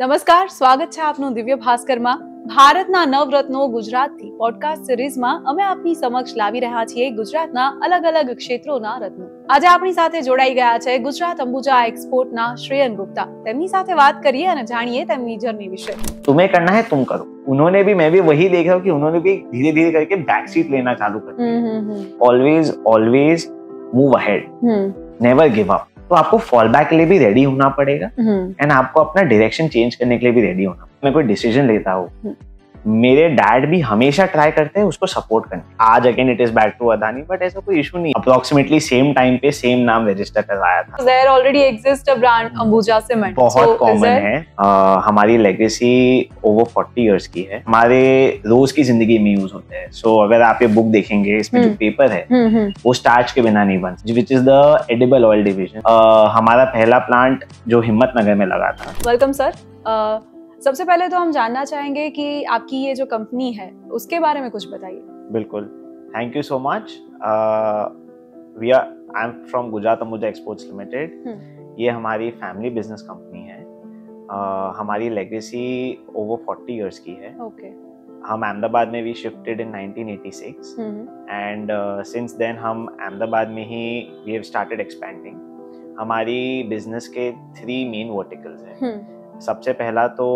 નમસ્કાર, સ્વાગત છે આપનું દિવ્ય ભાસ્કરમાં. ભારતના નવરત્નો ગુજરાતથી પોડકાસ્ટ સિરીઝમાં અમે આપની સમક્ષ લાવી રહ્યા છીએ ગુજરાતના અલગ અલગ ક્ષેત્રોના રત્નો. આજે આપણી સાથે જોડાઈ ગયા છે ગુજરાત અંબુજા एक्सपोर्टના श्रेयन गुप्ता. તેમની સાથે વાત કરીએ અને જાણીએ તેમની જર્ની વિશે. तुम्हें करना है तुम करो. उन्होंने भी, मैं भी वही देखा कि उन्होंने भी धीरे धीरे करके बैक सीट लेना चालू कर दिया. Always move ahead, never give up. तो आपको फॉल बैक के लिए भी रेडी होना पड़ेगा एंड आपको अपना डायरेक्शन चेंज करने के लिए भी रेडी होना. मैं कोई डिसीजन लेता हूँ, मेरे डैड भी हमेशा ट्राई करते हैं उसको सपोर्ट करने. आज again it is back to Adani, but ऐसा कोई इशू नहीं. अप्रोक्सीमेटली सेम टाइम पे सेम नाम रजिस्टर करवाया था. There already exist a brand Ambuja cement. बहुत कॉमन है. हमारी लेगेसी ओवर 40 इयर्स की है. हमारे रोज की जिंदगी में यूज होते हैं. सो अगर आप ये बुक देखेंगे, इसमें जो पेपर है वो स्टार्च के बिना नहीं बनता, विच is the edible oil division. हमारा पहला प्लांट जो हिम्मतनगर में लगा था. Welcome sir. सबसे पहले तो हम जानना चाहेंगे कि आपकी ये जो कंपनी है उसके बारे में कुछ बताइए. बिल्कुल, thank you so much. I am from Gujarat Ambuja exports limited. ये हमारी फैमिली बिजनेस कंपनी है. हमारी लेगेसी ओवर 40 इयर्स की है. हम अहमदाबाद में भी shifted in 1986 and since then हम अहमदाबाद में ही वी हैव स्टार्टेड एक्सपेंडिंग. हमारी बिजनेस के 3 मेन वर्टिकल्स हैं. सबसे पहला तो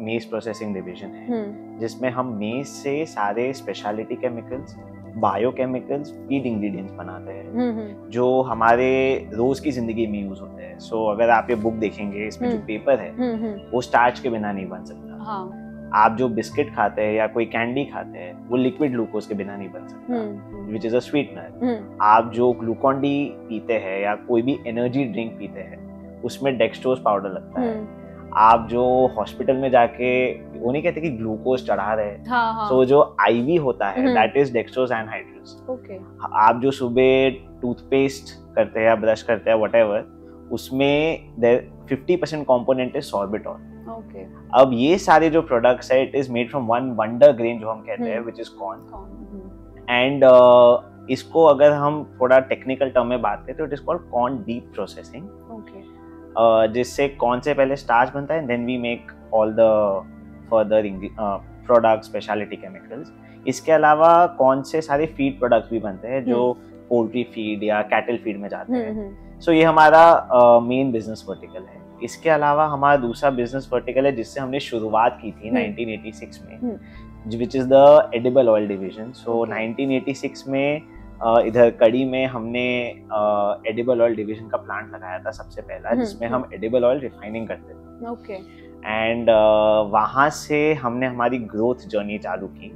मेस प्रोसेसिंग डिवीजन है, जिसमें हम मेस से सारे speciality chemicals, biochemicals, feed ingredients बनाते हैं जो हमारे रोज की जिंदगी में यूज होते हैं. सो अगर आप ये बुक देखेंगे, इसमें जो पेपर है वो स्टार्च के बिना नहीं बन सकता. आप जो बिस्किट खाते हैं या कोई कैंडी खाते हैं वो लिक्विड ग्लूकोज के बिना नहीं बन सकता, विच इज अ स्वीटनर. आप जो ग्लूकॉन डी पीते हैं या कोई भी एनर्जी ड्रिंक पीते हैं उसमें डेक्सट्रोज पाउडर लगता है. आप जो हॉस्पिटल में जाके वो नहीं कहते कि ग्लूकोज चढ़ा रहे हैं, सो जो आईवी होता है दैट इज डेक्सट्रोज एनहाइड्रस. आप जो सुबह टूथपेस्ट करते हैं या ब्रश करते हैं व्हाटएवर, उसमें 50% कंपोनेंट इज सॉर्बिटॉल. अब ये सारे जो प्रोडक्ट्स है it is made from one wonder grain जो हम कहते हैं, विच इज कॉर्न. एंड इसको अगर हम थोड़ा टेक्निकल टर्म में बात करें तो it is called corn deep processing. जिससे कौन से पहले स्टार्च बनता है, then we make all the further product speciality chemicals. इसके अलावा कौन से सारे फीड प्रोडक्ट्स भी बनते हैं जो पोल्ट्री फीड या कैटल फीड में जाते हैं. सो ये हमारा मेन बिजनेस वर्टिकल है. इसके अलावा हमारा दूसरा बिजनेस वर्टिकल है जिससे हमने शुरुआत की थी 1986 में, which is the edible oil division. So 1986 में इधर कड़ी में हमने एडिबल ऑयल डिवीजन का प्लांट लगाया था सबसे पहला, जिसमें हम एडिबल ऑयल रिफाइनिंग करते थे. एंड वहाँ से हमने हमारी ग्रोथ जर्नी चालू की.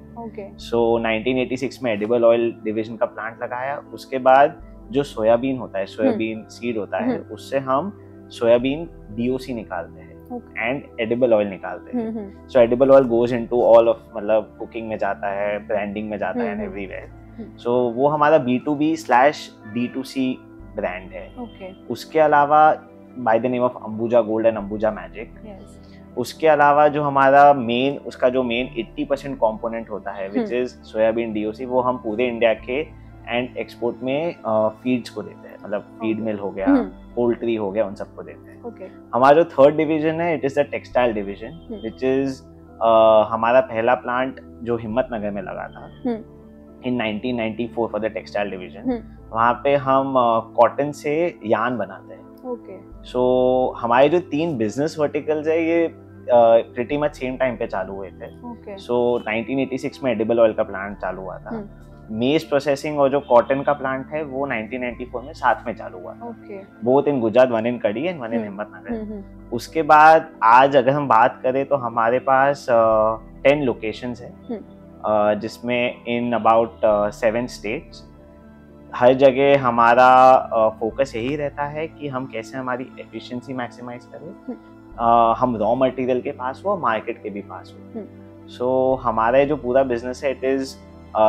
सो 1986 में एडिबल ऑयल डिवीजन का प्लांट लगाया. उसके बाद जो सोयाबीन होता है, सोयाबीन सीड होता है, उससे हम सोयाबीन DOC निकालते हैं एंड एडिबल ऑयल निकालते हैं. So edible oil goes into all of, मतलब कुकिंग में जाता है, ब्रांडिंग में जाता है, एवरीवेयर. सो वो हमारा B2B/D2C ब्रांड है. उसके अलावा by the name of Ambuja gold and Ambuja magic. उसके अलावा जो हमारा मेन, उसका जो मेन 80% कंपोनेंट होता है विच इज सोयाबीन DOC, वो हम पूरे इंडिया के एंड एक्सपोर्ट में फीड्स को देते हैं. मतलब फीड मिल हो गया, पोल्ट्री हो गया, उन सबको देते हैं. हमारा जो थर्ड डिवीजन है it is the textile division, which is हमारा पहला प्लांट जो हिम्मतनगर में लगा था in 1994 for the textile division. वहाँ पे हम कॉटन से यान बनाते हैं. So हमारे जो 3 बिजनेस वर्टिकल्स है ये pretty much सेम टाइम पे चालू हुए थे. So 1986 में एडिबल ऑयल का प्लांट चालू हुआ था. मेस प्रोसेसिंग और जो कॉटन का प्लांट है वो 1994 में साथ में चालू हुआ था. Both in Gujarat, one in कड़ी एंड वन इन हिम्मतनगर. उसके बाद आज अगर हम बात करें तो हमारे पास 10 लोकेशंस हैं, जिसमें इन अबाउट 7 स्टेट्स. हर जगह हमारा फोकस यही रहता है कि हम कैसे हमारी एफिशिएंसी मैक्सिमाइज करें, हम रॉ मटेरियल के पास हो, मार्केट के भी पास हो. सो हमारा जो पूरा बिजनेस है इट इज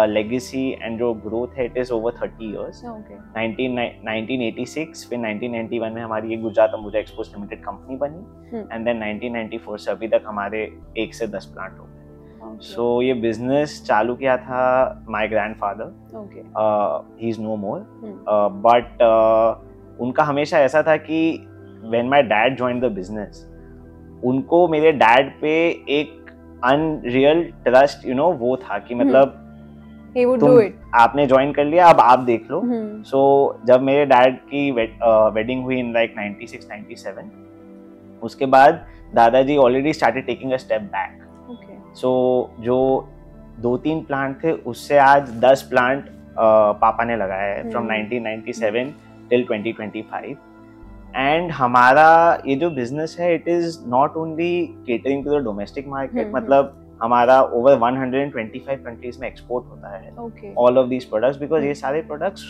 लेगेसी एंड जो ग्रोथ है इट इज ओवर 30 इयर्स. 1986 फिर 1991 में हमारी ये Gujarat Ambuja exports limited company बनी एंड देन 1994 से अभी तक हमारे 1 से 10 प्लांट हो गए. सो ये बिजनेस चालू किया था my grandfather. He is no more, but उनका हमेशा ऐसा था कि when my dad joined the business उनको मेरे डैड पे एक अनरियल ट्रस्ट वो था कि मतलब आपने ज्वाइन कर लिया, अब आप देख लो। सो जब मेरे डैड की वेडिंग हुई इन लाइक 96-97, उसके बाद दादाजी already started taking a step back. So जो 2-3 प्लांट थे उससे आज 10 प्लांट पापा ने लगाया है फ्रॉम 1997 टिल 2025। एंड हमारा ये जो बिजनेस है it is not only catering to the domestic market, मतलब हमारा ओवर 125 कंट्रीज में एक्सपोर्ट होता है all of these products, because ये सारे प्रोडक्ट्स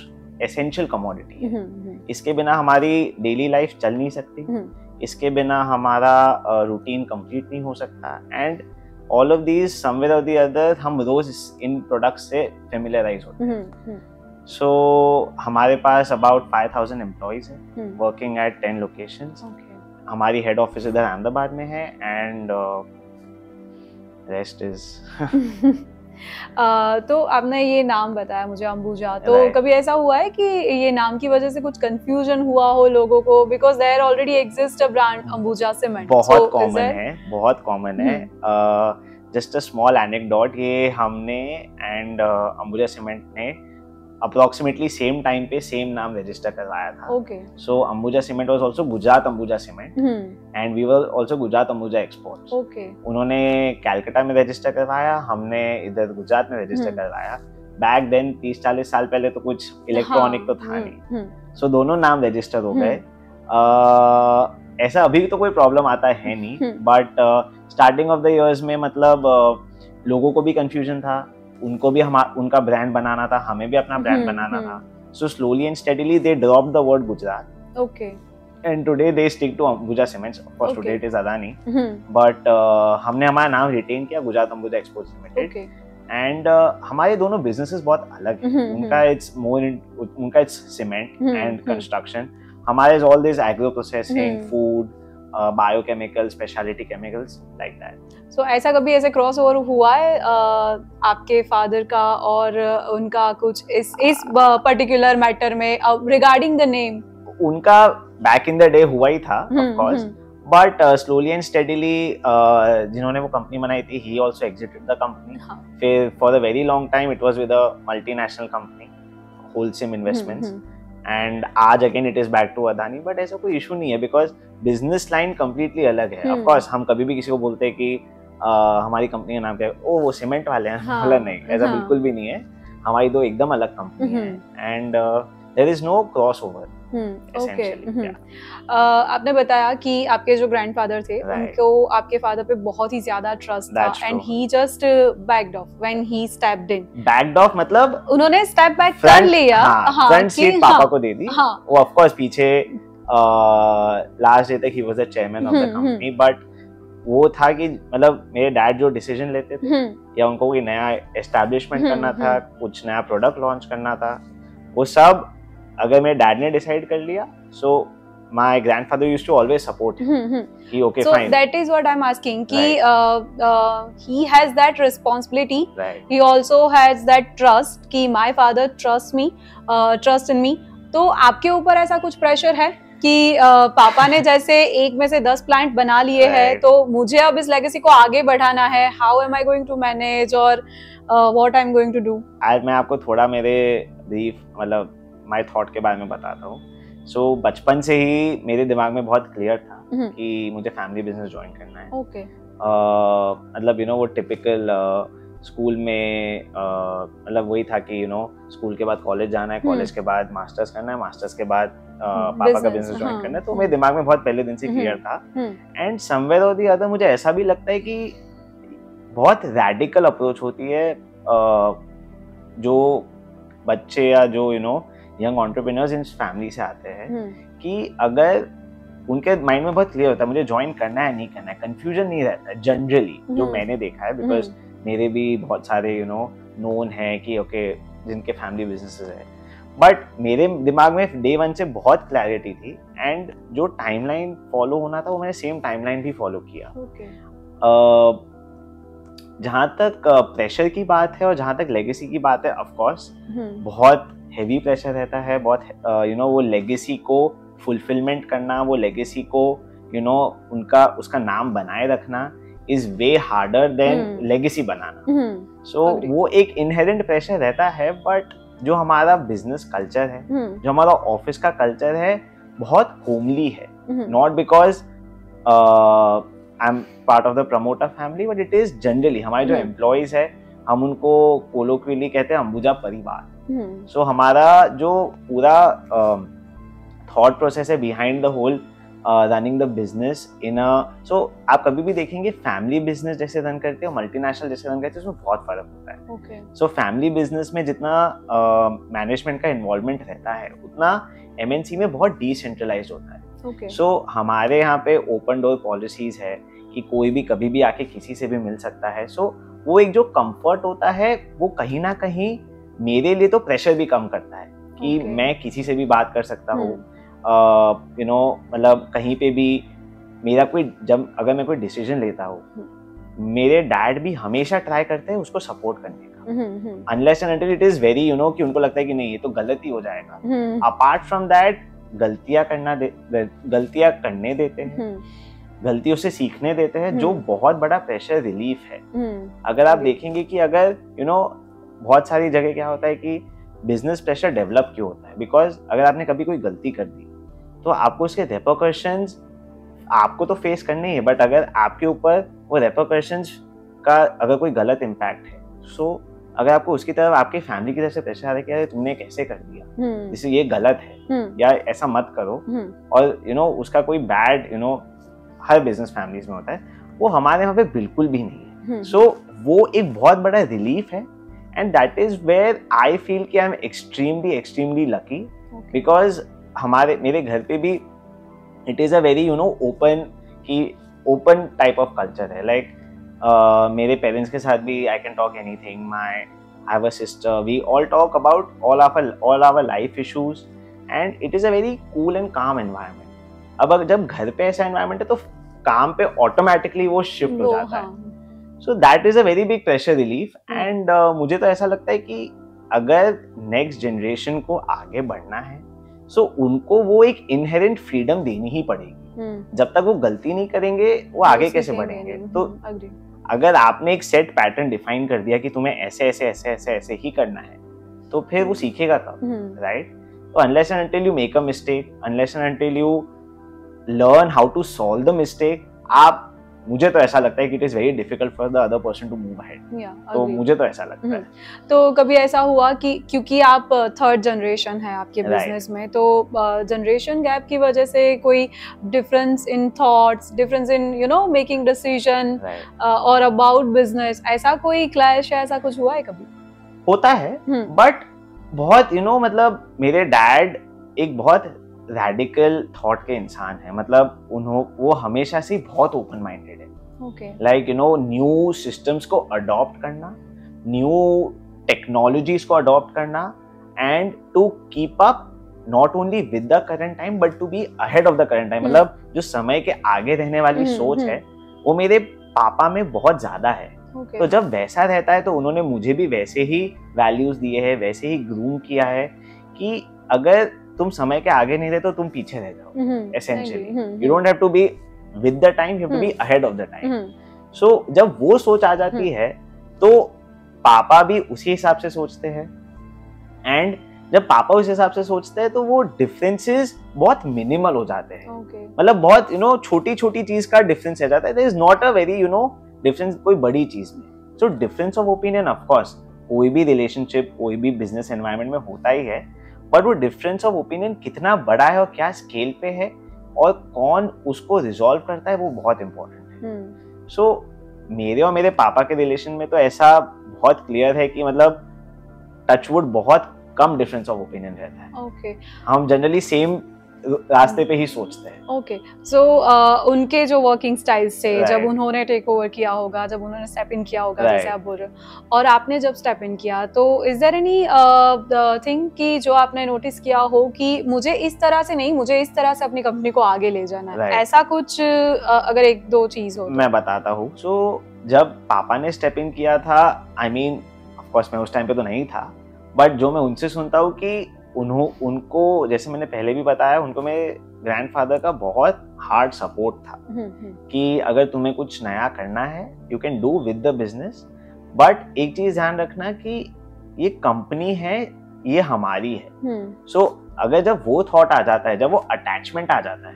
एसेंशियल कमोडिटी है। इसके बिना हमारी डेली लाइफ चल नहीं सकती, इसके बिना हमारा रूटीन कंप्लीट नहीं हो सकता। And all of these somewhere और द अदर हम रोज इन प्रोडक्ट्स से फेमिलियराइज होते हैं। सो हमारे पास अबाउट 5000 एम्प्लॉइज हैं वर्किंग एट 10 लोकेशंस। हमारी हेड ऑफिस इधर अहमदाबाद में है एंड रेस्ट इज तो आपने ये नाम बताया मुझे अंबुजा, तो कभी ऐसा हुआ है कि ये नाम की वजह से कुछ कंफ्यूजन हुआ हो लोगों को, because there already exist a brand Ambuja cement? बहुत कॉमन है, बहुत कॉमन है। जस्ट अ स्मॉल एनेक्डोट, ये हमने एंड अंबुजा सीमेंट ने अप्रोक्सीमेटली सेम टाइम पे सेम नाम रजिस्टर करवाया था। So Ambuja cement was also Gujarat Ambuja cement and we were also Gujarat Ambuja exports. उन्होंने कलकत्ता में रजिस्टर करवाया, हमने इधर गुजरात में रजिस्टर करवाया। बैक देन 30-40 साल पहले तो कुछ इलेक्ट्रॉनिक तो था नहीं, सो दोनों नाम रजिस्टर हो गए। ऐसा अभी तो कोई प्रॉब्लम आता है नहीं, but starting of the years में मतलब लोगों को भी कंफ्यूजन था, उनको भी उनका ब्रांड बनाना था, हमें भी अपना ब्रांड बनाना था। So slowly and steadily they dropped the word Gujarat. Okay. And today they stick to Ambuja cements. Of course today it is Adani, but हमने हमारा नाम रिटेन किया Gujarat Ambuja exports limited. And हमारे दोनों बिजनेसेस बहुत अलग हैं। उनका इट्स सीमेंट एंड कंस्ट्रक्शन, हमारे is all this agro processing, food, biochemical, speciality chemicals, like that. So ऐसा कभी ऐसे क्रॉस ओवर हुआ है आपके फादर का और उनका कुछ इस पर्टिकुलर मैटर में रिगार्डिंग द नेम? उनका बैक इन द डे हुआ ही था of course, but slowly and steadily जिन्होंने वो कंपनी बनाई थी he also exited the company. फिर for a very long time it was with a multinational company Holcim investments, and आज again it is back to Adani. But ऐसा कोई issue नहीं है बिकॉज बिजनेस लाइन कंप्लीटली अलग है। ऑफ कोर्स हम कभी भी किसी को बोलते हैं कि हमारी कंपनी का नाम क्या है, ओ वो सीमेंट वाले हैं, मतलब नहीं, ऐसा बिल्कुल भी नहीं है। हमारी दो एकदम अलग कंपनी है and there is no crossover. आपने बताया कि आपके जो ग्रैंडफादर थे उनको आपके फादर पे बहुत ही ज्यादा ट्रस्ट था and he just backed of when he stepped in. Backed of मतलब उन्होंने स्टेप बैक कर लिया, फ्रंट सीट पापा को दे दी। वो ऑफ कोर्स पीछे लास्ट डे तक he was the chairman of the company, but वो था कि मतलब मेरे डैड जो डिसीजन लेते थे या उनको कोई नया एस्टैब्लिशमेंट करना था, कुछ नया प्रोडक्ट लॉन्च करना था, वो सब अगर मेरे डैड ने डिसाइड कर लिया, सो my grandfather used to always support him. He okay, so fine. So that is what I'm asking ki he has that responsibility, he also has that trust ki my father trust in me. तो आपके ऊपर ऐसा कुछ pressure है कि पापा ने जैसे एक में से 10 प्लांट बना लिए हैं तो मुझे अब इस लेगेसी को आगे बढ़ाना है, how am I going to manage और what I am going to do? आज मैं आपको थोड़ा मेरे ब्रीफ मतलब माय थॉट के बारे में बताता हूँ। सो बचपन से ही मेरे दिमाग में बहुत क्लियर था कि मुझे फैमिली बिजनेस ज्वाइन करना है। मतलब वो टिपिकल स्कूल में मतलब वही था कि स्कूल के बाद कॉलेज जाना है, कॉलेज के बाद मास्टर्स करना है, मास्टर्स के बाद पापा का बिजनेस ज्वाइन करना है। तो मेरे दिमाग में बहुत पहले दिन से क्लियर था। एंड समवेयर और द अदर मुझे ऐसा भी लगता है कि बहुत रैडिकल अप्रोच होती है जो बच्चे या जो यंग एंटरप्रेन्योर्स इन फैमिली से आते हैं कि अगर उनके माइंड में बहुत क्लियर होता है मुझे ज्वाइन करना है नहीं करना है, कंफ्यूजन नहीं रहता है जनरली, जो मैंने देखा है बिकॉज मेरे भी बहुत सारे नोन है कि ओके जिनके फैमिली बिजनेसेस है। बट मेरे दिमाग में डे वन से बहुत क्लैरिटी थी एंड जो टाइमलाइन फॉलो होना था वो मैंने सेम टाइमलाइन भी फॉलो किया। जहाँ तक प्रेशर की बात है और जहाँ तक लेगेसी की बात है, ऑफ कोर्स बहुत हेवी प्रेशर रहता है, बहुत वो लेगेसी को फुलफिलमेंट करना, वो लेगेसी को उनका उसका नाम बनाए रखना is way harder than legacy बनाना। सो वो एक इनहेरेंट प्रेशर रहता है, बट जो हमारा बिजनेस कल्चर है, जो हमारा ऑफिस का कल्चर है, बहुत होमली है। Not because I am part of the promoter family, but it is generally हमारे जो एम्प्लॉइज है, हम उनको कोलोक्वियली कहते हैं अंबुजा परिवार। सो हमारा जो पूरा थॉट प्रोसेस है behind the whole running the business in so आप कभी भी देखेंगे फैमिली बिजनेस जैसे रन करते हो, मल्टीनेशनल जैसे रन करते हो, उसमें बहुत फर्क होता है। सो फैमिली बिजनेस में जितना मैनेजमेंट का इन्वॉल्वमेंट रहता है, उतना एमएनसी में बहुत डिसेंट्रलाइज्ड होता है। सो हमारे यहाँ पे ओपन डोर पॉलिसीज है कि कोई भी कभी भी आके किसी से भी मिल सकता है। सो वो एक जो कंफर्ट होता है, वो कहीं ना कहीं मेरे लिए तो प्रेशर भी कम करता है कि मैं किसी से भी बात कर सकता हूँ। मतलब कहीं पे भी मेरा अगर मैं कोई डिसीजन लेता हूँ, मेरे डैड भी हमेशा ट्राई करते हैं उसको सपोर्ट करने का, unless and until it is very कि उनको लगता है कि नहीं ये तो गलत ही हो जाएगा। अपार्ट फ्रॉम दैट गलतियां करने देते हैं, गलतियों से सीखने देते हैं, जो बहुत बड़ा प्रेशर रिलीफ है। अगर आप देखेंगे कि अगर बहुत सारी जगह क्या होता है कि बिजनेस प्रेशर डेवलप क्यों होता है, बिकॉज अगर आपने कभी कोई गलती कर दी तो आपको उसके रेपरकशंस आपको तो फेस करने ही है, बट अगर आपके ऊपर वो रेपरकशंस का अगर कोई गलत इम्पैक्ट है, सो अगर आपको उसकी तरफ आपके फैमिली की तरफ से प्रेशर आ रहा है कि यार तुमने कैसे कर दिया, जिससे ये गलत है या ऐसा मत करो, और उसका कोई बैड हर बिजनेस फैमिलीज में होता है, वो हमारे यहाँ पे बिल्कुल भी नहीं है। सो वो एक बहुत बड़ा रिलीफ है, and that is where I feel कि I am extremely lucky, because मेरे घर पे भी it is a very open type of culture है। लाइक मेरे पेरेंट्स के साथ भी I can talk anything, I have a sister, we all talk about all our life issues, and it is a very cool and calm environment. अब जब घर पे ऐसा एनवायरनमेंट है तो काम पे ऑटोमेटिकली वो शिफ्ट हो जाता है। So that is a very big pressure relief, and मुझे तो ऐसा लगता है कि अगर नेक्स्ट जनरेशन को आगे बढ़ना है, सो उनको वो एक इनहेरेंट फ्रीडम देनी ही पड़ेगी। जब तक वो गलती नहीं करेंगे, वो आगे कैसे बढ़ेंगे? तो अगर आपने एक सेट पैटर्न डिफाइन कर दिया कि तुम्हें ऐसे ऐसे ऐसे ऐसे ऐसे ही करना है, तो फिर वो सीखेगा कब, राइट? तो unless and until you make a mistake, unless and until you learn how to solve the mistake, मुझे तो ऐसा लगता है कि it is very difficult for the other person to move ahead. तो मुझे तो ऐसा लगता है। तो कभी ऐसा हुआ कि क्योंकि आप थर्ड जनरेशन है आपके बिजनेस में, तो जनरेशन गैप की वजह से कोई difference in thoughts, difference in making decision और अबाउट बिजनेस, ऐसा कोई क्लैश है, ऐसा कुछ हुआ है कभी? होता है, बट बहुत मतलब मेरे डैड एक बहुत रैडिकल थॉट के इंसान है। मतलब वो हमेशा से बहुत ओपन माइंडेड है। लाइक न्यू सिस्टम्स को अडॉप्ट करना, न्यू टेक्नोलॉजीज को अडॉप्ट करना, and to keep up not only with the current time but to be ahead of the current time. मतलब जो समय के आगे रहने वाली सोच है, वो मेरे पापा में बहुत ज्यादा है। तो जब वैसा रहता है तो उन्होंने मुझे भी वैसे ही वैल्यूज दिए हैं, वैसे ही ग्रूम किया है कि अगर तुम समय के आगे नहीं रहे तो तुम पीछे रह जाओ। Essentially you don't have to be with the time, you have to be ahead of the time. So जब वो सोच आ जाती है तो पापा भी उसी हिसाब से सोचते हैं, एंड जब पापा उस हिसाब से सोचते हैं तो वो डिफरेंसेस बहुत मिनिमल हो जाते हैं। मतलब बहुत छोटी छोटी चीज का डिफरेंस रह जाता है। There is not a very difference कोई बड़ी चीज में। So difference of opinion of course कोई भी रिलेशनशिप, कोई भी बिजनेस एनवायरनमेंट में होता ही है, बट वो डिफरेंस ऑफ ओपिनियन कितना बड़ा है और क्या स्केल पे है और कौन उसको रिजॉल्व करता है, वो बहुत इंपॉर्टेंट है। सो मेरे और मेरे पापा के रिलेशन में तो ऐसा बहुत क्लियर है कि मतलब टचवुड बहुत कम डिफरेंस ऑफ ओपिनियन रहता है। हम जनरली सेम रास्ते पे ही सोचते हैं। सो उनके जो वर्किंग स्टाइल्स थे, जब उन्होंने टेक ओवर किया होगा, जब उन्होंने स्टेप इन किया होगा, जैसे आप बोल रहे हो, और आपने जब स्टेप इन किया, तो इज देयर एनी थिंग कि जो आपने नोटिस किया हो कि मुझे इस तरह से नहीं, मुझे इस तरह से अपनी कंपनी को आगे ले जाना है, ऐसा कुछ अगर एक दो चीज हो? मैं बताता हूँ। सो जब पापा ने स्टेप इन किया था, आई मीन ऑफ कोर्स मैं उस टाइम पे तो नहीं था, बट जो मैं उनसे सुनता हूँ कि उनको, जैसे मैंने पहले भी बताया, उनको मेरे ग्रैंडफादर का बहुत हार्ड सपोर्ट था कि अगर तुम्हें कुछ नया करना है you can do with the business, but एक चीज ध्यान रखना कि ये कंपनी है, ये हमारी है। सो अगर जब वो थॉट आ जाता है, जब वो अटैचमेंट आ जाता है,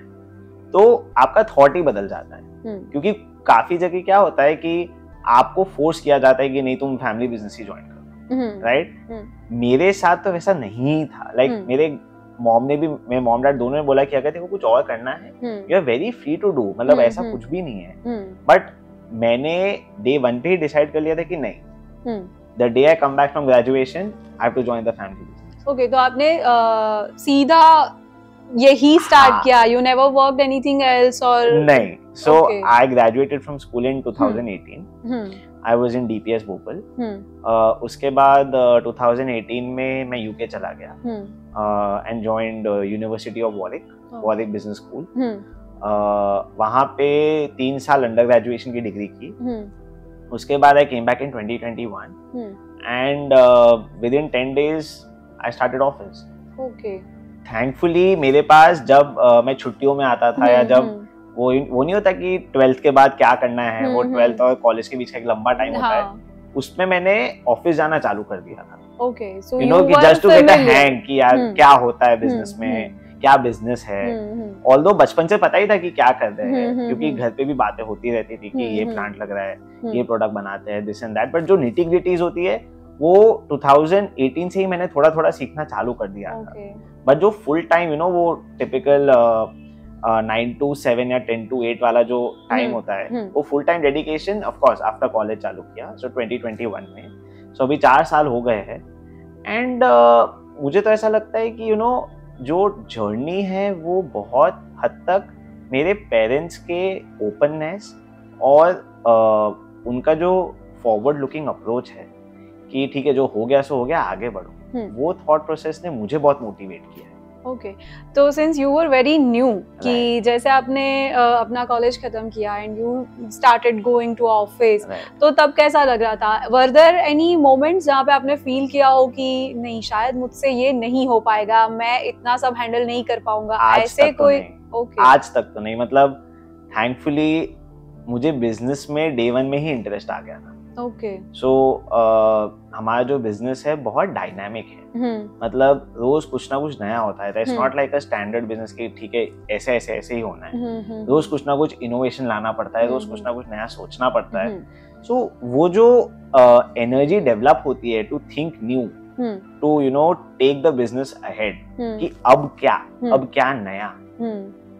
तो आपका थॉट ही बदल जाता है। क्योंकि काफी जगह क्या होता है कि आपको फोर्स किया जाता है कि नहीं तुम फैमिली बिजनेस ही ज्वाइन करो, राइट? मेरे साथ तो वैसा नहीं था। लाइक मेरे मॉम ने भी, मेरे मॉम डैड दोनों ने बोला कि अगर तेरे को कुछ और करना है you are very free to do, मतलब ऐसा कुछ भी नहीं है। बट मैंने डे 1 पे ही डिसाइड कर लिया था कि नहीं, the day I come back from graduation I have to join the family business. Okay, तो आपने सीधा यही स्टार्ट किया? You never worked anything else? और नहीं, so I graduated from school in 2018। I was in DPS Bhopal. उसके बाद 2018 में मैं यूके चला गया and joined University of Warwick Business School। वहाँ पे 3 साल अंडर ग्रेजुएशन की डिग्री की। उसके बाद I came back in 2021 and within 10 days I started office। Okay। Thankfully मेरे पास जब मैं छुट्टियों में आता था या जब वो नहीं होता कि 12th के बाद क्या करना है, वो 12th और कॉलेज के बीच का एक लंबा टाइम होता है, उसमें मैंने ऑफिस जाना चालू कर दिया था। ओके, सो यू नो कि just to get a hang कि यार क्या होता है बिजनेस में, क्या बिजनेस है। ऑल्दो बचपन से पता ही था कि क्या कर रहे हैं, क्योंकि घर पे भी बातें होती रहती थी कि ये प्लांट लग रहा है, ये प्रोडक्ट बनाते हैं, दिस एंड दैट। बट जो निटी ग्रिटीज होती है वो 2018 से ही मैंने थोड़ा थोड़ा सीखना चालू कर दिया था। बट जो फुल टाइम, यू नो, वो टिपिकल 9 to 7 या 10 to 8 वाला जो टाइम होता है, वो full time dedication of course after college चालू किया, सो 2021 में। सो अभी 4 साल हो गए हैं एंड मुझे तो ऐसा लगता है कि यू नो जो जर्नी है वो बहुत हद तक मेरे पेरेंट्स के ओपननेस और उनका जो फॉरवर्ड लुकिंग अप्रोच है कि ठीक है जो हो गया सो हो गया, आगे बढ़ो, वो थॉट प्रोसेस ने मुझे बहुत मोटिवेट किया है। ओके, तो since you were very new कि जैसे आपने अपना कॉलेज खत्म किया and you started going to office, तो तब कैसा लग रहा था? वर देयर एनी मोमेंट्स जहाँ पे आपने फील किया हो कि नहीं शायद मुझसे ये नहीं हो पाएगा, मैं इतना सब हैंडल नहीं कर पाऊंगा, ऐसे कोई? ओके, आज तक तो नहीं। मतलब थैंकफुली मुझे बिजनेस में डे 1 में ही इंटरेस्ट आ गया था। ओके, सो हमारा जो बिजनेस है बहुत डायनामिक है। मतलब रोज कुछ ना कुछ नया होता है। It's not like a standard business की ठीक है ऐसे ऐसे ऐसे ही होना है। रोज कुछ ना कुछ इनोवेशन लाना पड़ता है, रोज कुछ ना कुछ नया सोचना पड़ता है। सो वो जो एनर्जी डेवलप होती है to think new, to you know take the business ahead कि अब क्या नया,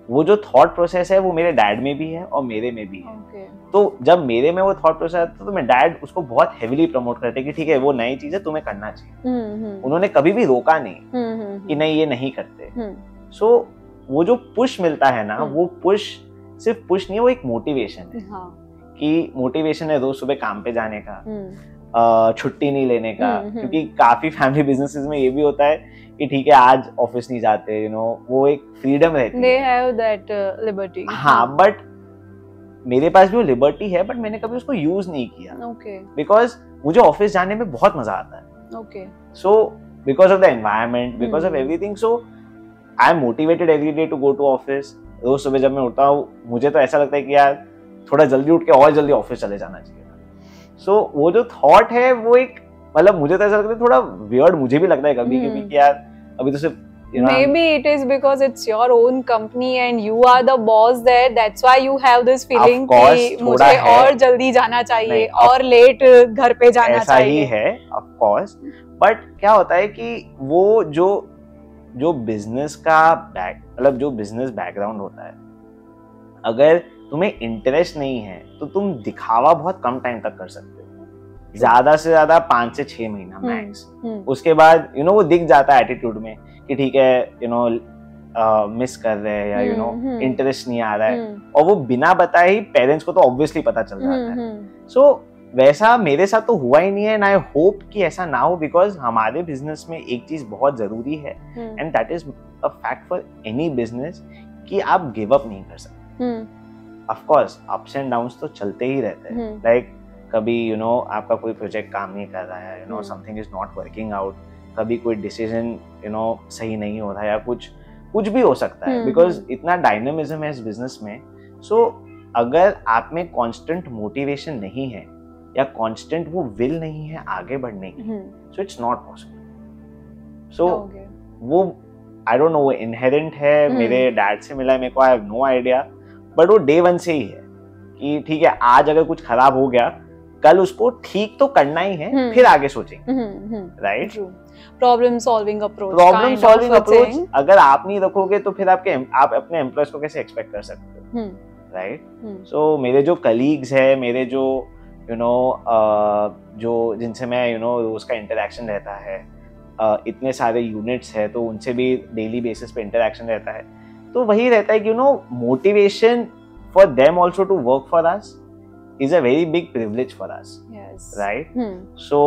वो जो थॉट प्रोसेस है वो मेरे डैड में भी है और मेरे में भी है। तो जब मेरे में वो थॉट प्रोसेस आता तो मैं डैड उसको बहुत हेविली प्रमोट करते कि ठीक है वो नई चीज है, तुम्हें करना चाहिए। उन्होंने कभी भी रोका नहीं कि नहीं ये नहीं करते। सो वो जो पुश मिलता है ना, वो पुश सिर्फ पुश नहीं है, वो एक मोटिवेशन है। कि मोटिवेशन है रोज सुबह काम पे जाने का, छुट्टी नहीं लेने का। क्योंकि काफी फैमिली बिजनेसेस में ये भी होता है कि ठीक है आज ऑफिस नहीं जाते, यू नो, वो एक फ्रीडम रहती है। They have that liberty। हाँ, बट मेरे पास भी वो लिबर्टी है, बट मैंने कभी उसको यूज नहीं किया। बिकॉज मुझे ऑफिस जाने में बहुत मजा आता है। So because of the environment, because of everything, so I am motivated every day to go to office. रोज सुबह जब मैं उठता हूँ मुझे तो ऐसा लगता है कि यार थोड़ा जल्दी उठ के और जल्दी ऑफिस चले जाना चाहिए। सो वो जो थॉट है वो एक, मतलब मुझे तो ऐसा लगता है थोड़ा वियर्ड मुझे भी लगता है कभी कभी कि यार अभी तो सिर्फ maybe it is because it's your own company and you are the boss there, that's why you have this feeling कि मुझे और जल्दी जाना चाहिए और लेट घर पे जाना ऐसा चाहिए। ऐसा ही है of course, बट क्या होता है कि वो जो बिजनेस का मतलब जो बिजनेस बैकग्राउंड होता है, अगर तुम्हें इंटरेस्ट नहीं है तो तुम दिखावा बहुत कम टाइम तक कर सकते हो, ज्यादा से ज्यादा 5 से 6 महीना मैक्स। उसके बाद यू नो वो दिख जाता है एटीट्यूड में कि ठीक है यू नो मिस कर रहे हैं या यू नो इंटरेस्ट नहीं आ रहा है, और वो बिना बताए ही पेरेंट्स को तो ऑब्वियसली पता चल जाता है। सो वैसा मेरे साथ तो हुआ ही नहीं है, एंड आई होप कि ऐसा ना हो, बिकॉज हमारे बिजनेस में एक चीज बहुत जरूरी है and that is a fact for any business कि आप गिव अप नहीं कर सकते। Of course ups and downs तो चलते ही रहते हैं। लाइक कभी यू नो आपका कोई प्रोजेक्ट काम नहीं कर रहा है, you know something is not working out, कभी कोई डिसीजन यू नो सही नहीं हो रहा है, या कुछ कुछ भी हो सकता है, बिकॉज इतना डायनामिज्म है इस बिजनेस में. सो अगर आप में कांस्टेंट मोटिवेशन नहीं है या कांस्टेंट वो विल नहीं है आगे बढ़ने की, so it's not possible. So वो आई डोंट नो, वो इनहेरेंट है, मेरे डैड से मिला है मेरे को, I have no idea, but वो डे वन से ही है कि ठीक है आज अगर कुछ खराब हो गया कल उसको ठीक तो करना ही है, फिर आगे सोचेंगे. राइट, प्रॉब्लम सॉल्विंग अप्रोच अगर आप नहीं रखोगे तो फिर आप अपने एम्प्लॉयज को कैसे एक्सपेक्ट कर सकते हो. राइट. सो मेरे जो कलीग्स है, मेरे जो जो जिनसे मैं रोज का इंटरेक्शन रहता है, इतने सारे यूनिट्स है तो उनसे भी डेली बेसिस पे इंटरेक्शन रहता है, तो वही रहता है कि motivation for them also to work for us is a very big privilege for us. Yes. Right? So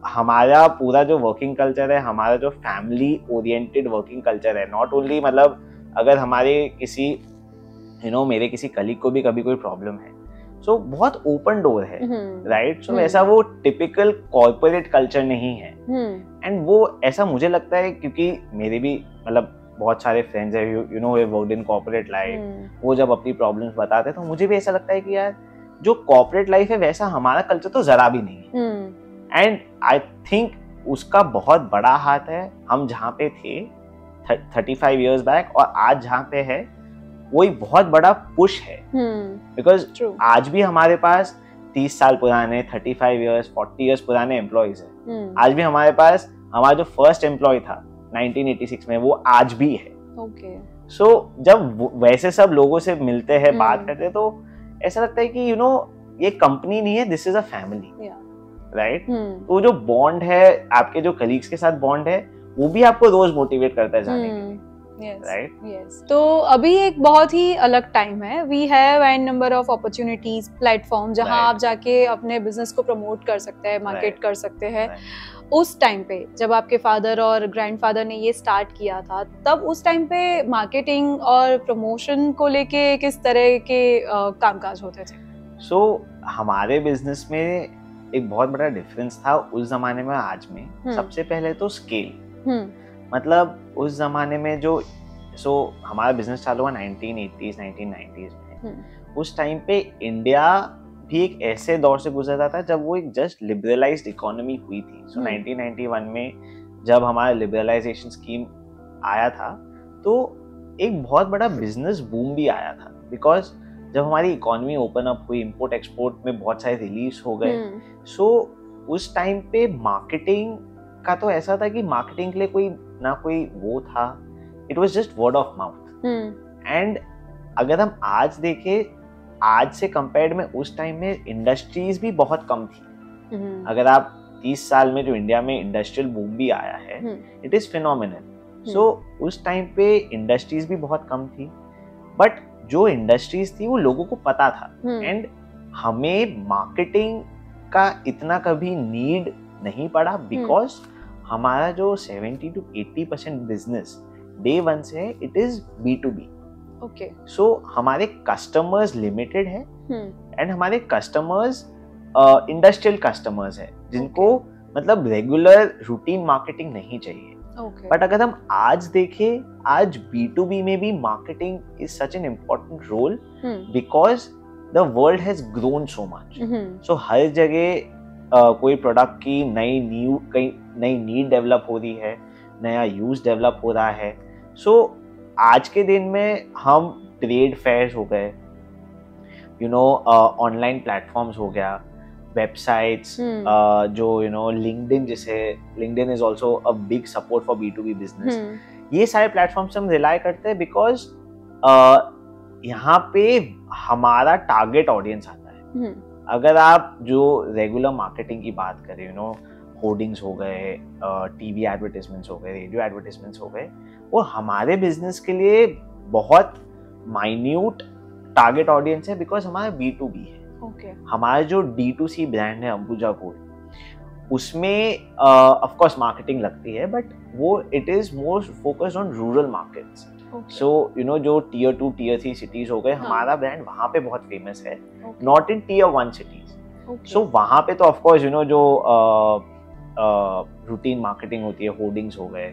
हमारा पूरा जो वर्किंग कल्चर है, हमारा जो फैमिली ओरिएंटेड वर्किंग कल्चर है, नॉट ओनली मतलब अगर हमारे किसी मेरे किसी कलीग को भी कभी कोई प्रॉब्लम है, सो बहुत ओपन डोर है. राइट. सो ऐसा वो टिपिकल कॉर्पोरेट कल्चर नहीं है. एंड वो ऐसा मुझे लगता है क्योंकि मेरे भी मतलब बहुत सारे फ्रेंड्स है वर्कड इन कॉर्पोरेट लाइफ, वो जब अपनी प्रॉब्लम्स बताते हैं तो मुझे भी ऐसा लगता है कि यार जो कॉर्पोरेट लाइफ है वैसा हमारा कल्चर तो जरा भी नहीं है. एंड आई थिंक उसका बहुत बड़ा हाथ है. हम जहाँ पे थे 35 इयर्स बैक और आज जहाँ पे है वही बहुत बड़ा पुश है. बिकॉज आज भी हमारे पास 30 साल पुराने, 35 इयर्स 40 इयर्स पुराने एम्प्लॉयज है. आज भी हमारे पास हमारा जो फर्स्ट एम्प्लॉय था 1986 में वो आज भी है. सो जब वैसे सब लोगों से मिलते हैं, बात करते हैं, तो ऐसा लगता है कि ये कंपनी नहीं है, this is a family. Right. तो जो बॉन्ड है आपके जो कलीग्स के साथ बॉन्ड है वो भी आपको रोज मोटिवेट करता है जाने के लिए. राइट. तो अभी एक बहुत ही अलग टाइम है. We have an number of opportunities, platform जहां आप जाके अपने बिजनेस को प्रमोट कर सकते हैं, मार्केट कर सकते हैं. उस टाइम पे जब आपके फादर और ग्रैंडफादर ने ये स्टार्ट किया था, तब उस टाइम पे मार्केटिंग और प्रमोशन को लेके किस तरह के कामकाज होते थे? सो हमारे बिजनेस में एक बहुत बड़ा डिफरेंस था उस जमाने में आज में. सबसे पहले तो स्केल. मतलब उस जमाने में जो हमारा बिजनेस चालू हुआ 1980s 1990s में. उस टाइम पे इंडिया भी एक ऐसे दौर से गुजर रहा था जब वो एक जस्ट लिबरलाइज्ड इकोनॉमी हुई थी. 1991 में जब हमारा लिबरलाइजेशन स्कीम आया था तो एक बहुत बड़ा बिजनेस बूम भी आया था. बिकॉज जब हमारी इकोनॉमी ओपन अप हुई, इंपोर्ट एक्सपोर्ट में बहुत सारे रिलीज हो गए. सो उस टाइम पे मार्केटिंग का तो ऐसा था कि मार्केटिंग के लिए कोई ना कोई वो था, it was just word of mouth. And अगर हम आज देखें, आज से कंपेयर्ड में उस टाइम में इंडस्ट्रीज भी बहुत कम थी. अगर आप 30 साल में जो इंडिया में इंडस्ट्रियल बूम भी आया है, इट इज फिनोमिनल. सो उस टाइम पे इंडस्ट्रीज भी बहुत कम थी, बट जो इंडस्ट्रीज थी वो लोगों को पता था. एंड हमें मार्केटिंग का इतना कभी नीड नहीं पड़ा, बिकॉज हमारा जो 70 to 80% बिजनेस डे वन से है, इट इज B2B. ओके. सो हमारे कस्टमर्स लिमिटेड है एंड हमारे कस्टमर्स इंडस्ट्रियल कस्टमर्स है जिनको मतलब रेगुलर रूटीन मार्केटिंग नहीं चाहिए. बट अगर हम आज देखें, आज B2B में भी marketing is such an important role because the world has grown so much. So हर जगह कोई प्रोडक्ट की नई नीड डेवलप हो रही है, नया यूज डेवलप हो रहा है. सो आज के दिन में हम ट्रेड फेयर्स हो गए, ऑनलाइन प्लेटफॉर्म्स हो गया, वेबसाइट्स, जो लिंक्डइन, जिसे LinkedIn is also a big support for B2B business. ये सारे प्लेटफॉर्म्स हम रिलाय करते हैं बिकॉज यहाँ पे हमारा टारगेट ऑडियंस आता है. अगर आप जो रेगुलर मार्केटिंग की बात करें, होर्डिंग्स हो गए, टीवी एडवर्टाइजमेंट्स हो गए, रेडियो एडवर्टाइजमेंट्स हो गए, वो हमारे बिजनेस के लिए बहुत माइन्यूट टारगेट ऑडियंस है बिकॉज हमारा B2B है. हमारा जो D2C ब्रांड है अंबुजा गोल्ड, उसमें ऑफ कोर्स मार्केटिंग लगती है, बट वो it is more focused on rural markets. So जो Tier 2 Tier 3 सिटीज हो गए, हमारा ब्रांड वहाँ पे बहुत फेमस है, नॉट इन Tier 1 सिटीज. सो वहाँ पे तो ऑफ कोर्स जो रूटीन मार्केटिंग होती है, होर्डिंग्स हो गए,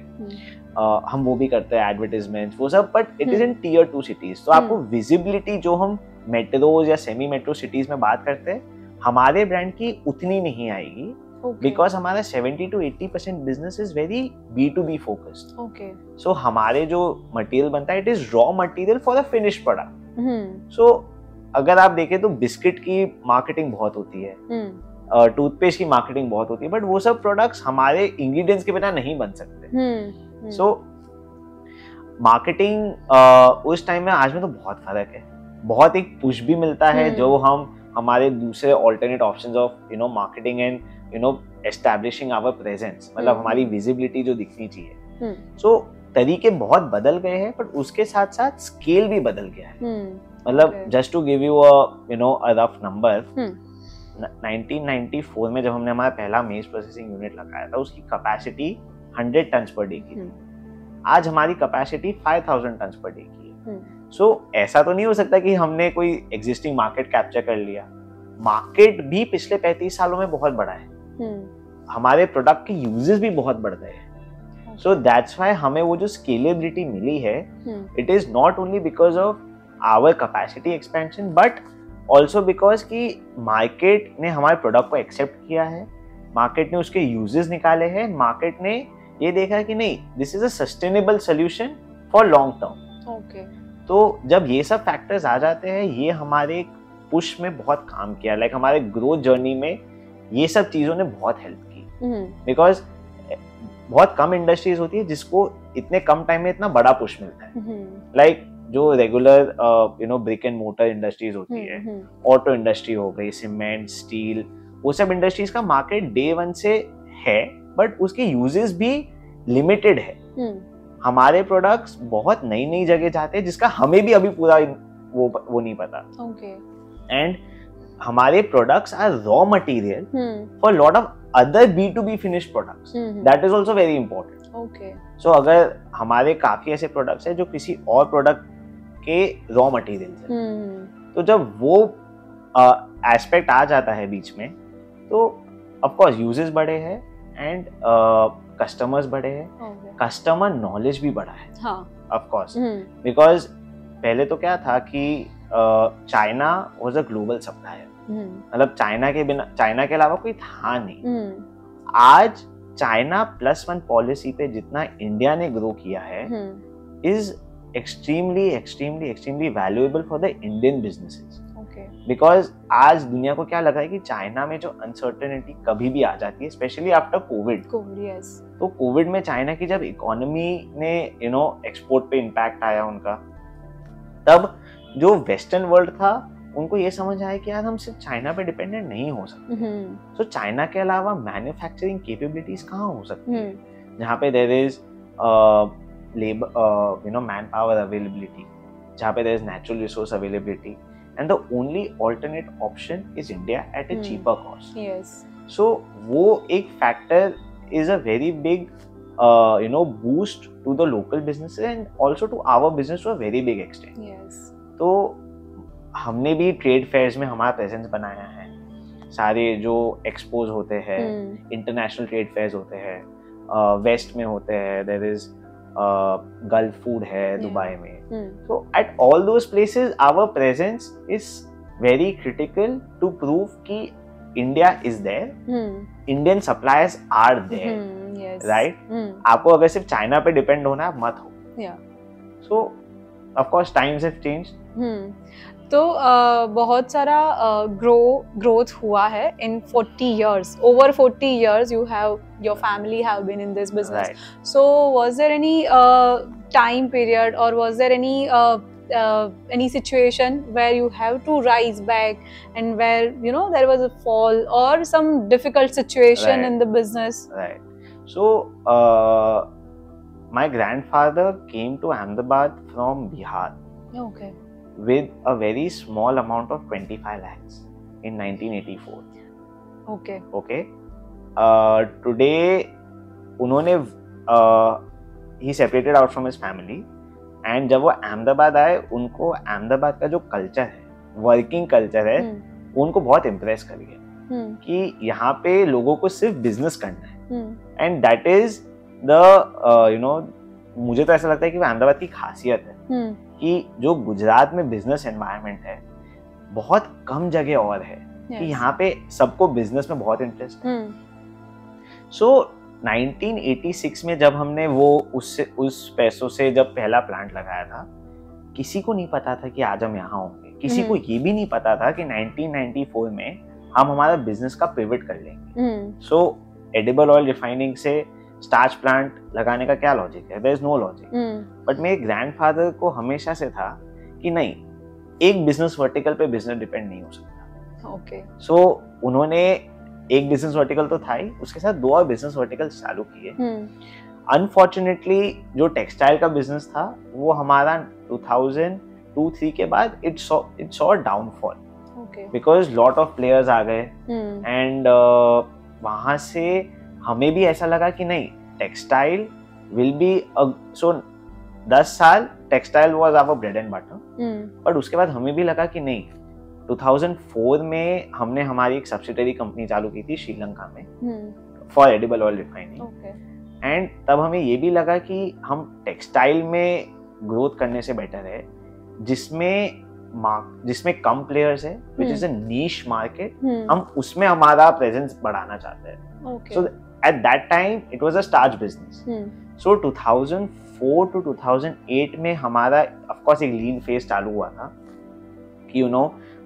हम वो भी करते हैं एडवर्टाइजमेंट्स वो सब, but it is in tier 2 cities. तो आपको विजिबिलिटी जो हम मेट्रोज या सेमी मेट्रो सिटीज में बात करते हैं, हमारे ब्रांड की उतनी नहीं आएगी, बिकॉज हमारा 70 to 80% business is very B2B focused. So हमारे जो मटेरियल बनता है, it is raw material for the finish product. So अगर आप देखें तो बिस्किट की मार्केटिंग बहुत होती है, टूथपेस्ट की मार्केटिंग बहुत होती है, बट वो सब प्रोडक्ट्स हमारे इंग्रेडिएंट्स के बिना नहीं बन सकते। सो मार्केटिंग उस टाइम में आज में तो बहुत फर्क है, बहुत एक पुश भी मिलता है जो हम हमारे दूसरे alternate options of marketing and establishing our presence, मतलब हमारी विजिबिलिटी जो दिखनी चाहिए। सो तरीके बहुत बदल गए हैं, पर उसके साथ साथ स्केल भी बदल गया है। मतलब just to give you a rough number, 1994 में जब हमने हमारा पहला मेज प्रोसेसिंग यूनिट लगाया था, उसकी कैपेसिटी 100 टन्स पर डे की थी। आज हमारी कैपेसिटी 5000 टन्स पर डे की है। सो ऐसा तो नहीं हो सकता कि हमने कोई एग्जिस्टिंग मार्केट कैप्चर कर लिया। मार्केट भी पिछले 35 सालों में बहुत बड़ा है, हमारे प्रोडक्ट के यूजेस भी बहुत बढ़ गए हैं। सो दैट्स व्हाई हमें वो जो स्केलेबिलिटी मिली है, it is not only because of our capacity expansion, but also because कि मार्केट ने हमारे प्रोडक्ट को एक्सेप्ट किया है, मार्केट ने उसके यूजेस निकाले हैं, मार्केट ने ये देखा कि नहीं, this is a sustainable solution for long term. तो जब ये सब फैक्टर्स आ जाते हैं, ये हमारे पुश में बहुत काम किया, लाइक हमारे ग्रोथ जर्नी में ये सब चीजों ने बहुत हेल्प की। बिकॉज बहुत कम इंडस्ट्रीज होती है जिसको इतने कम टाइम में इतना बड़ा पुश मिलता है। लाइक जो regular brick and motor industries होती है, ऑटो इंडस्ट्री हो गई, सीमेंट, स्टील, वो सब इंडस्ट्रीज का मार्केट डे 1 से है, बट उसके यूजेस भी लिमिटेड है। हमारे प्रोडक्ट्स बहुत नई नई जगह जाते हैं, जिसका हमें भी अभी पूरा वो नहीं पता। एंड हमारे products are raw material for lot of other B2B finish products, that is also very important. So अगर हमारे काफी ऐसे प्रोडक्ट्स हैं जो किसी और प्रोडक्ट के रॉ मटेरियल हैं, तो जब वो एस्पेक्ट आ जाता है बीच में, तो ऑफ कोर्स यूजेस बढ़े हैं एंड कस्टमर्स बढ़े हैं, कस्टमर नॉलेज भी बढ़ा है ऑफ कोर्स। बिकॉज पहले तो क्या था कि China was a global supplier, मतलब चाइना के अलावा कोई था नहीं। आज चाइना +1 पॉलिसी पे जितना इंडिया ने ग्रो किया है is extremely valuable for the Indian businesses. Because आज दुनिया को क्या लगा है कि चाइना में जो अनसर्टेनिटी कभी भी आ जाती है, स्पेशली आफ्टर कोविड। तो कोविड में चाइना की जब इकोनॉमी ने एक्सपोर्ट पे इम्पैक्ट आया उनका, तब जो वेस्टर्न वर्ल्ड था उनको ये समझ आया कि यार हम सिर्फ चाइना पे डिपेंडेंट नहीं हो सकते। तो चाइना के अलावा मैन्युफैक्चरिंग कैपेबिलिटीज कहाँ हो सकती है, जहाँ पे there is labour man power availability, जहाँ पे there is natural resource availability, and the only alternate option is India at a cheaper cost. Yes. So वो एक factor is a very big boost to the local businesses and also to our business to a very big extent. Yes. तो हमने भी trade fears में हमारा presence बनाया है, सारे जो एक्सपोज होते हैं, इंटरनेशनल ट्रेड फेयर्स होते हैं, वेस्ट में होते हैं, देयर इज गल्फ फूड है दुबई में। So at all those places our presence is very critical to prove कि India is there, Indian suppliers are there, right? आपको अगर सिर्फ चाइना पे डिपेंड होना है मत हो। So of course times have changed. तो बहुत सारा ग्रोथ हुआ है in 40 years, over 40 years your family have been in this business. Right. So was there any time period or was there any situation where you have to rise back and where there was a fall or some difficult situation in the business? Right. So my grandfather came to Ahmedabad from Bihar. Okay. With a very small amount of 25 lakhs in 1984. Okay. Today उन्होंने he separated out from his family and जब वो अहमदाबाद आए, उनको अहमदाबाद का जो culture है, working culture है, उनको बहुत इम्प्रेस कर गया कि यहाँ पे लोगों को सिर्फ बिजनेस करना है, एंड दैट इज द मुझे तो ऐसा लगता है कि वो अहमदाबाद की खासियत है कि जो गुजरात में बिजनेस एनवायरनमेंट है बहुत कम जगह और है कि यहाँ पे सबको बिजनेस में बहुत इंटरेस्ट है। सो 1986 में जब हमने वो उस पैसों से जब पहला प्लांट लगाया था, किसी को नहीं पता था कि आज हम यहाँ होंगे। किसी को ये भी नहीं पता था कि 1994 में हम हमारा बिजनेस का पिवट कर लेंगे। सो एडिबल ऑयल रिफाइनिंग से स्टार्च प्लांट लगाने का क्या लॉजिक है? There is no logic. But मेरे ग्रैंडफादर को हमेशा से था कि नहीं, एक बिजनेस वर्टिकल पे बिजनेस डिपेंड नहीं हो सकता। ओके। सो उन्होंने एक बिजनेस वर्टिकल तो था ही, उसके साथ 2 और बिजनेस वर्टिकल चालू किए। अनफॉर्चुनेटली जो टेक्सटाइल का बिजनेस था वो हमारा 2002-03 के बाद it saw downfall because lot of players आ गए एंड वहां से हमें भी ऐसा लगा कि नहीं, टेक्सटाइल विल बी सो 10 साल textile was our bread and butter. But उसके बाद हमें भी लगा कि नहीं, 2004 में हमने हमारी एक सब्सिडरी कंपनी चालू की थी श्रीलंका में for edible oil refining. And तब हमें ये भी लगा कि हम टेक्सटाइल में ग्रोथ करने से बेटर है जिसमें कम प्लेयर्स है, which is a niche market, हम उसमें हमारा प्रेजेंस बढ़ाना चाहते हैं। So at that time it was a starch business. So 2004 to 2008 में हमारा ऑफ कोर्स एक लीन फेज चालू हुआ था कि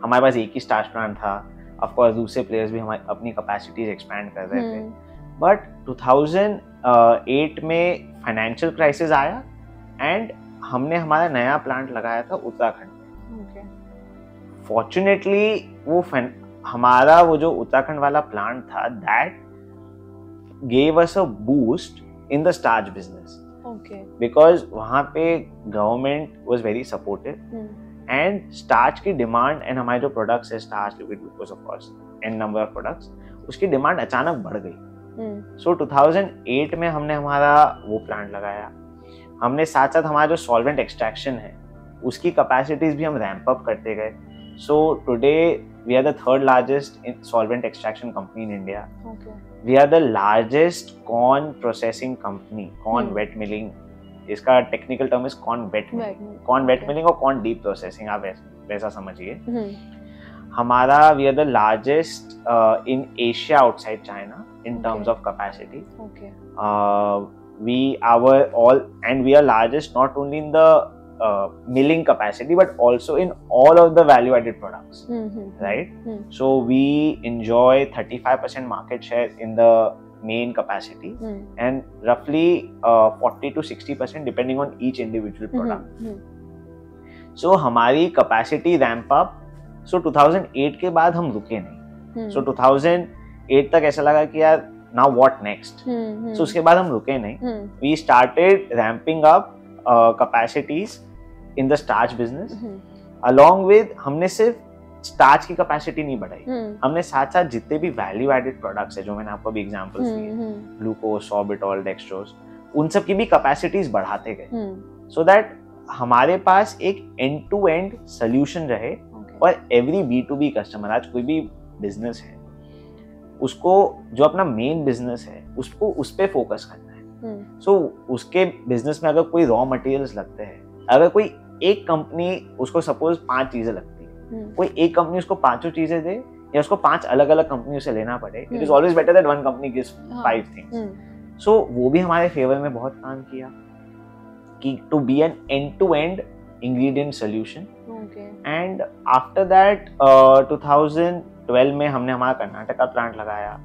हमारे पास एक ही स्टार्च प्लांट था। ऑफ कोर्स दूसरे प्लेयर्स भी हमारी अपनी कैपेसिटीज एक्सपैंड कर रहे थे। बट 2008 में फाइनेंशियल क्राइसिस आया एंड हमने हमारा नया प्लांट लगाया था उत्तराखंड में। फॉर्चुनेटली हमारा वो जो उत्तराखंड वाला प्लांट था that gave us a boost in the starch business because वहाँ पे government was very supportive and starch की डिमांड एंड हमारे जो प्रोडक्ट्स है starch, liquid glucose, of course and number of products, उसकी डिमांड अचानक बढ़ गई। सो 2008 में हमने हमारा वो प्लांट लगाया। हमने साथ साथ हमारा जो सॉल्वेंट एक्सट्रैक्शन है उसकी कैपेसिटीज भी हम रैंप अप करते गए। So today we are the 3rd largest solvent extraction company in India. We are the largest corn processing company, corn wet milling. इसका technical term is corn wet milling. Corn wet milling और corn deep processing, आप वैसा समझिए। हमारा we are the largest in Asia outside China in terms of capacity. we are largest not only in the milling capacity but also in all of the value added products, right? So we enjoy 35% market share in the main capacity and roughly 40 to 60% depending on each individual product. So हमारी capacity ramp up, so 2008 के बाद हम रुके नहीं। So 2008 तक ऐसा लगा कि यार now what next? So उसके बाद हम रुके नहीं। We started ramping up capacities in the starch business along with हमने सिर्फ स्टार्च की कैपेसिटी नहीं बढ़ाई, हमने साथ साथ जितने भी वैल्यू एडेड प्रोडक्ट्स है जो मैंने आपको भी एग्जांपल्स दिए, ग्लूकोज, सॉर्बिटॉल, डेक्सट्रोज, उन सब की भी कैपेसिटीज बढ़ाते गए सो दैट हमारे पास एक एंड टू एंड सोल्यूशन रहे और एवरी B2B कस्टमर, आज कोई भी बिजनेस है उसको जो अपना मेन बिजनेस है उसको उस पे फोकस करना है। सो उसके बिजनेस में अगर कोई रॉ मटेरियल्स लगते हैं, अगर कोई एक कंपनी उसको सपोज 5 चीजें लगती है, कोई एक कंपनी उसको 5 चीजें दे या उसको 5 अलग अलग कंपनियों से लेना पड़े, it is always better that one company gives 5 things. So वो भी हमारे फेवर में बहुत काम किया कि to be an end to end ingredient solution. And after that 2012 में हमने हमारा कर्नाटका प्लांट लगाया,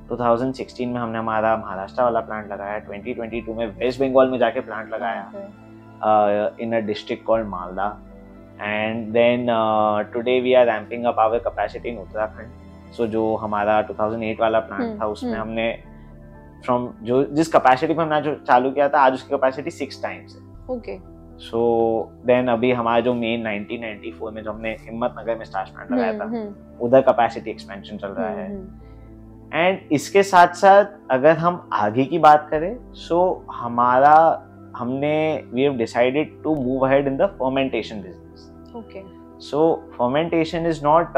2016 में हमने हमारा महाराष्ट्र वाला प्लांट लगाया, 2022 में वेस्ट बंगाल में जाके प्लांट लगाया in a district called Malda, and then today we are ramping up our capacity in Uttarakhand. So जो हमारा 2008 वाला प्लांट था उसमें हमने जिस कैपेसिटी पे हमने जो चालू किया था आज उसकी कैपेसिटी 6 times है। Okay. So then अभी हमारा जो मेन 1994 में जो हमने हिम्मतनगर में स्टार्च प्लांट लगाया था उधर कैपेसिटी एक्सपेंशन चल रहा है। एंड इसके साथ साथ अगर हम आगे की बात करें सो we have decided to move ahead in the fermentation business. Okay. So fermentation is not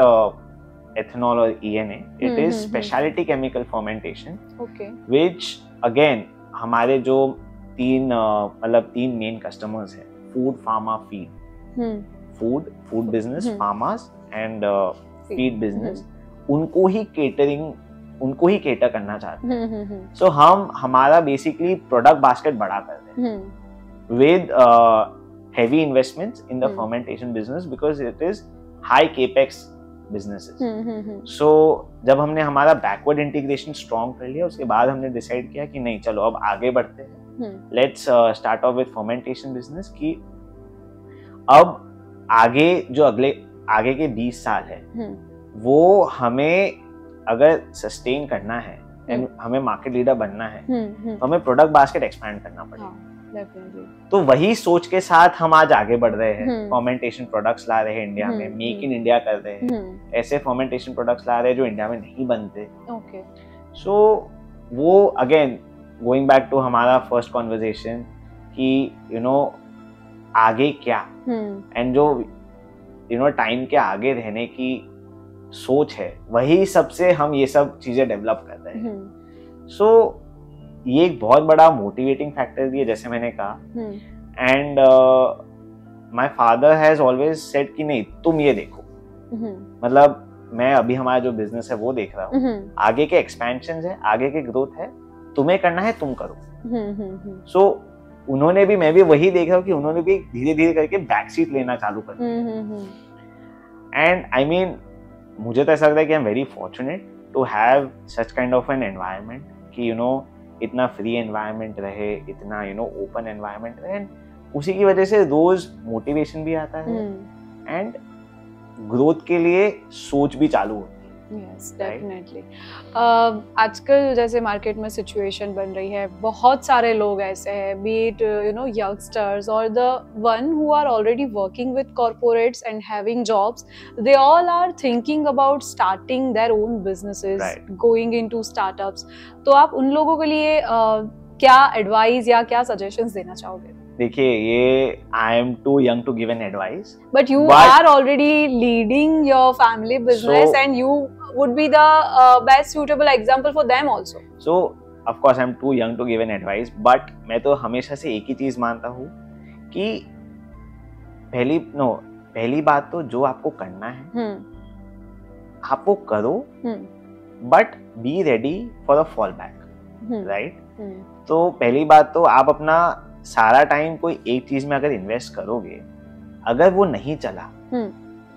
ethanol or ENA. It is specialty chemical fermentation. Okay. Which again हमारे जो तीन मेन कस्टमर्स है, food, pharma, feed. Food business, फार्मास and feed business, उनको ही cater करना चाहते हैं। सो हम हमारा बेसिकली प्रोडक्ट बास्केट बड़ा कर रहे हैं with heavy investments in the fermentation business because it is high capex businesses. So जब हमने हमारा backward integration strong कर लिया, उसके बाद हमने decide किया कि नहीं, चलो अब आगे बढ़ते हैं। Let's start off with fermentation business कि अब आगे के 20 साल है, वो हमें अगर sustain करना है and हमें market leader बनना है, तो हमें product basket expand करना पड़ेगा। तो वही सोच के साथ हम आज आगे बढ़ रहे हैं। फर्मेंटेशन प्रोडक्ट्स ला रहे हैं इंडिया में, मेक इन इंडिया कर रहे हैं, ऐसे फर्मेंटेशन प्रोडक्ट्स ला रहे हैं जो इंडिया में नहीं बनते। सो वो अगेन गोइंग बैक टू हमारा फर्स्ट कॉन्वर्सेशन कि आगे क्या, एंड जो टाइम के आगे रहने की सोच है, वही सबसे हम ये सब चीजें डेवलप कर रहे हैं। सो ये एक बहुत बड़ा मोटिवेटिंग फैक्टर भी है, जैसे मैंने कहा। And my father has always said कि नहीं, तुम ये देखो, मतलब मैं अभी हमारा जो बिजनेस है वो देख रहा हूँ, आगे के एक्सपेंशन है, आगे के ग्रोथ है, तुम्हें करना है, तुम करो। सो उन्होंने भी, मैं भी वही देख रहा हूँ कि उन्होंने भी धीरे धीरे करके बैक सीट लेना चालू कर दिया। एंड आई मीन, मुझे तो ऐसा लगता है कि I am very fortunate to have such kind of an environment कि इतना फ्री एनवायरनमेंट रहे, इतना ओपन एनवायरनमेंट रहे, उसी की वजह से रोज मोटिवेशन भी आता है एंड ग्रोथ के लिए सोच भी चालू होती है। Yes, definitely. आजकल जैसे मार्केट में सिचुएशन बन रही है, बहुत सारे लोग ऐसे हैं, be it youngsters or the one who are already working with corporates and having jobs, they all are thinking about starting their own businesses, going into startups. तो आप उन लोगों के लिए क्या एडवाइस या क्या सजेशंस देना चाहोगे? देखिए, ये I am too young to give an advice. But you are already leading your family business, and you would be the best suitable example for them also. So of course I am too young to give an advice, but मैं तो हमेशा से एक ही चीज मानता हूँ कि पहली बात तो जो आपको करना है आप वो करो, but be ready for a fallback, right? तो पहली बात तो आप अपना सारा टाइम कोई एक चीज में अगर इन्वेस्ट करोगे, अगर वो नहीं चला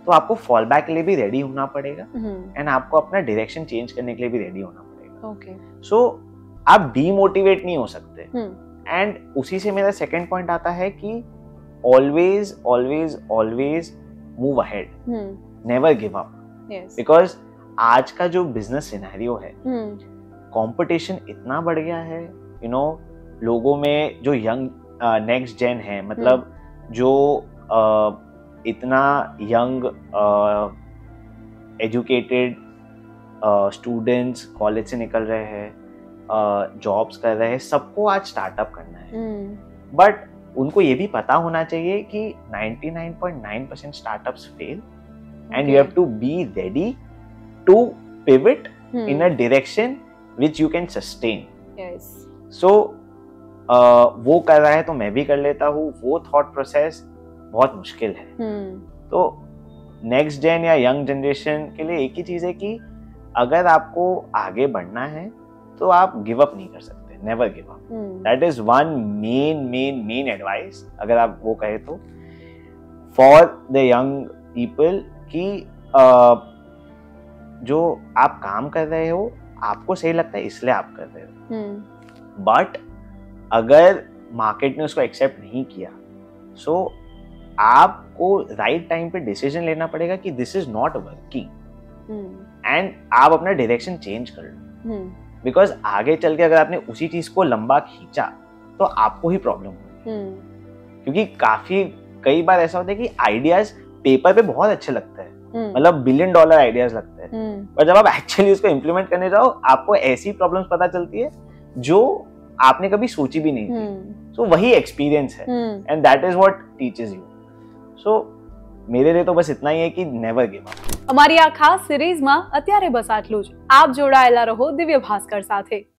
तो आपको फॉल बैक के लिए भी रेडी होना पड़ेगा एंड आपको अपना डायरेक्शन चेंज करने के लिए भी रेडी होना पड़ेगा। सो आप डीमोटिवेट नहीं हो सकते। एंड उसी से मेरा सेकंड पॉइंट आता है कि always always always move ahead, never give up, because आज का जो बिजनेस सिनेरियो है, कंपटीशन इतना बढ़ गया है, लोगों में जो यंग नेक्स्ट जेन है, मतलब जो इतना यंग एजुकेटेड स्टूडेंट्स कॉलेज से निकल रहे हैं, जॉब्स कर रहे हैं, सबको आज स्टार्टअप करना है। बट उनको ये भी पता होना चाहिए कि 99.9% startups fail and you have to be ready to pivot in a direction which you can sustain. So वो कर रहा है तो मैं भी कर लेता हूँ, वो थॉट प्रोसेस बहुत मुश्किल है। तो नेक्स्ट जेन या यंग जनरेशन के लिए एक ही चीज है कि अगर आपको आगे बढ़ना है तो आप गिव अप नहीं कर सकते, never give up. That is one main advice अगर आप वो कहे तो फॉर द यंग पीपल कि जो आप काम कर रहे हो आपको सही लगता है इसलिए आप कर रहे हो, बट अगर मार्केट ने उसको एक्सेप्ट नहीं किया, सो आपको राइट टाइम पे डिसीजन लेना पड़ेगा कि this is not working and आप अपना डायरेक्शन चेंज कर लो। बिकॉज आगे चल के अगर आपने उसी चीज को लंबा खींचा तो आपको ही प्रॉब्लम होगी। क्योंकि कई बार ऐसा होता है कि आइडियाज पेपर पे बहुत अच्छे लगते हैं, मतलब $1 बिलियन आइडियाज लगते हैं, पर जब आप एक्चुअली उसको इम्प्लीमेंट करने जाओ आपको ऐसी प्रॉब्लम्स पता चलती है जो आपने कभी सोची भी नहीं थी। सो वही एक्सपीरियंस है and that is what teaches you. So मेरे लिए तो बस इतना ही है कि नेवर गिव अप। અમારી આ ખાસ સિરીઝમાં અત્યારે બસ આટલું જ। આપ જોડાયેલા રહો દિવ્ય ભાસ્કર સાથે।